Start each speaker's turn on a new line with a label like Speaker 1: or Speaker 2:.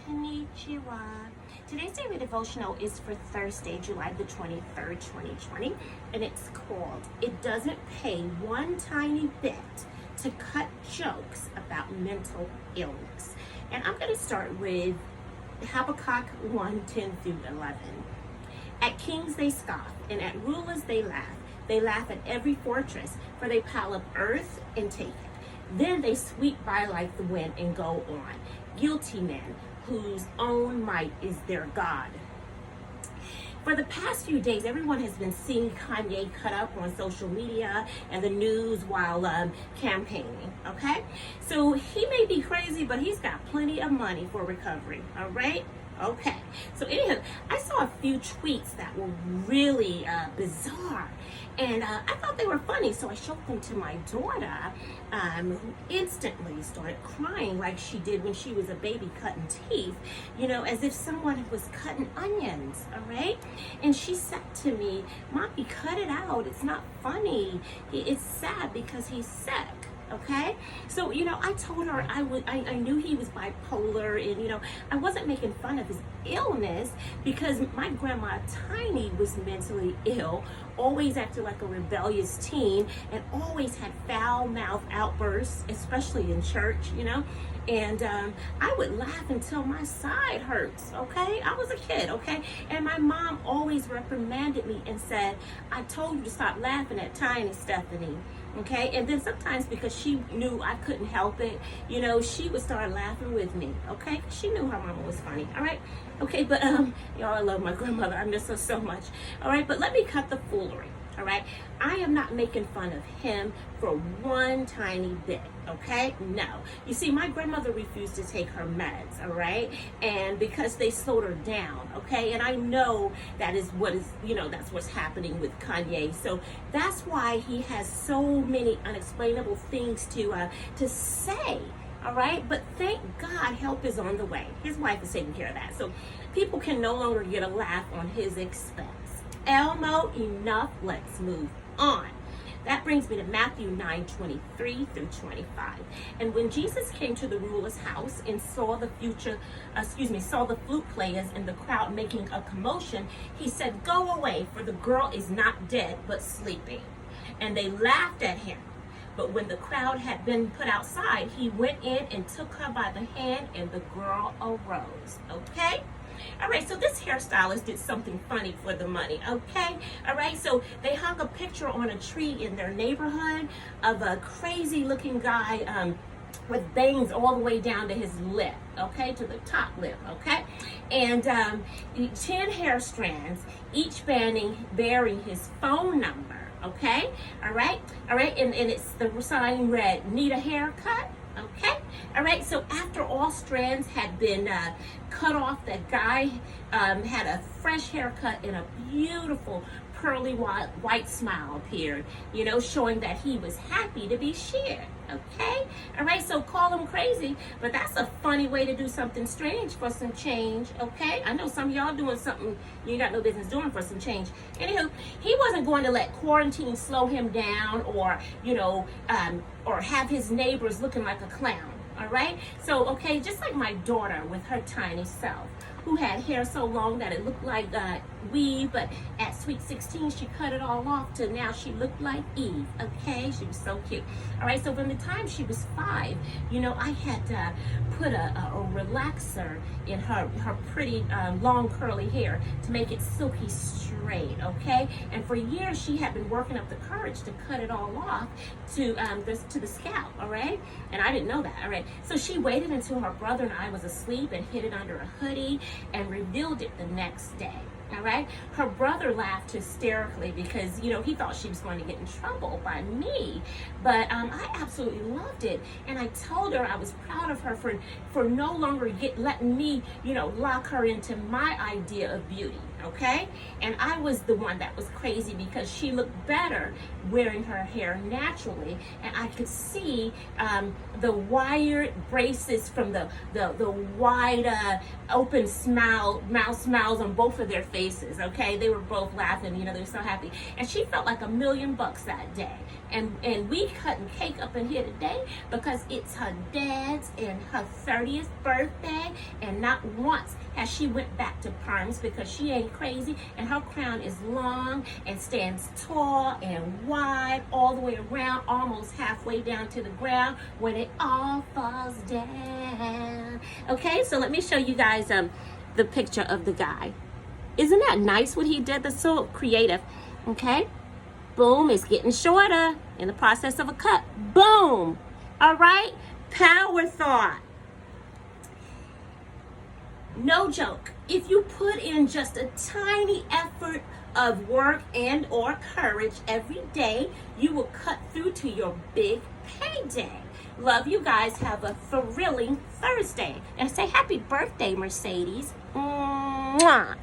Speaker 1: Konnichiwa. Today's daily devotional is for Thursday, July the 23rd, 2020, and it's called, It Doesn't Pay One Tiny Bit to Cut Jokes About Mental Illness. And I'm going to start with Habakkuk 1:10 through 11. At kings they scoff, and at rulers they laugh. They laugh at every fortress, for they pile up earth and take it. Then they sweep by like the wind and go on. Guilty men whose own might is their God. For the past few days, everyone has been seeing Kanye cut up on social media and the news while campaigning, okay? So he may be crazy, but he's got plenty of money for recovery, all right? Okay, so anyhow, I saw a few tweets that were really bizarre, and I thought they were funny, so I showed them to my daughter, who instantly started crying like she did when she was a baby cutting teeth, you know, as if someone was cutting onions, all right? And she said to me, "Mommy, cut it out, it's not funny. It's sad because he's sick." Okay, so you know, I told her I knew he was bipolar, and you know, I wasn't making fun of his illness because my grandma Tiny was mentally ill, always acted like a rebellious teen, and always had foul mouth outbursts, especially in church, you know. And I would laugh until my side hurts, okay? I was a kid, okay? And my mom always reprimanded me and said, "I told you to stop laughing at Tiny, Stephanie." Okay, and then sometimes because she knew I couldn't help it, you know, she would start laughing with me, okay? She knew her mama was funny, all right? Okay, but y'all, I love my grandmother. I miss her so much, all right? But let me cut the foolery, all right? I am not making fun of him for one tiny bit, okay? No. You see, my grandmother refused to take her meds, all right? And because they slowed her down, okay? And I know that is what is, you know, that's what's happening with Kanye. So that's why he has so many unexplainable things to say, all right? But thank God help is on the way. His wife is taking care of that. So people can no longer get a laugh on his expense. Elmo, enough, let's move on. That brings me to Matthew 9:23 through 25. And when Jesus came to the ruler's house and saw the flute players and the crowd making a commotion, he said, "Go away, for the girl is not dead, but sleeping." And they laughed at him. But when the crowd had been put outside, he went in and took her by the hand, and the girl arose. Okay? All right, so this hairstylist did something funny for the money, okay? All right, so they hung a picture on a tree in their neighborhood of a crazy looking guy with bangs all the way down to his lip, okay, to the top lip, okay? And 10 hair strands, each bearing his phone number, okay? All right, and it's the sign read, "Need a haircut?" Okay, all right, so after all strands had been cut off, that guy had a fresh haircut and a beautiful pearly white smile appeared, you know, showing that he was happy to be shared. Okay, all right, so call him crazy, but that's a funny way to do something strange for some change. Okay, I know some of y'all doing something you got no business doing for some change. Anywho, he wasn't going to let quarantine slow him down, or you know, or have his neighbors looking like a clown. All right, so okay, just like my daughter with her tiny self, who had hair so long that it looked like weave, but at sweet 16 she cut it all off till now she looked like Eve. Okay, she was so cute. All right, so from the time she was 5, you know, I had put a relaxer in her pretty long curly hair to make it silky straight. Okay, and for years she had been working up the courage to cut it all off to the scalp. All right, and I didn't know that. All right, so she waited until her brother and I was asleep and hid it under a hoodie and revealed it the next day. All right, her brother laughed hysterically because, you know, he thought she was going to get in trouble by me, but I absolutely loved it, and I told her I was proud of her for no longer letting me, you know, lock her into my idea of beauty. okay? And I was the one that was crazy because she looked better wearing her hair naturally, and I could see the wired braces from the wide open mouth smiles on both of their faces, okay? They were both laughing, you know, they were so happy. And she felt like $1,000,000 that day. And we cutting cake up in here today because it's her dad's and her 30th birthday, and not once has she went back to perms because she ain't crazy, and her crown is long and stands tall and wide all the way around, almost halfway down to the ground when it all falls down. Okay, so let me show you guys the picture of the guy. Isn't that nice what he did? That's so creative. Okay, boom, it's getting shorter in the process of a cut. Boom. All right, power thought. No joke. If you put in just a tiny effort of work and or courage every day, you will cut through to your big payday. Love you guys. Have a thrilling Thursday. And say happy birthday, Mercedes. Mwah.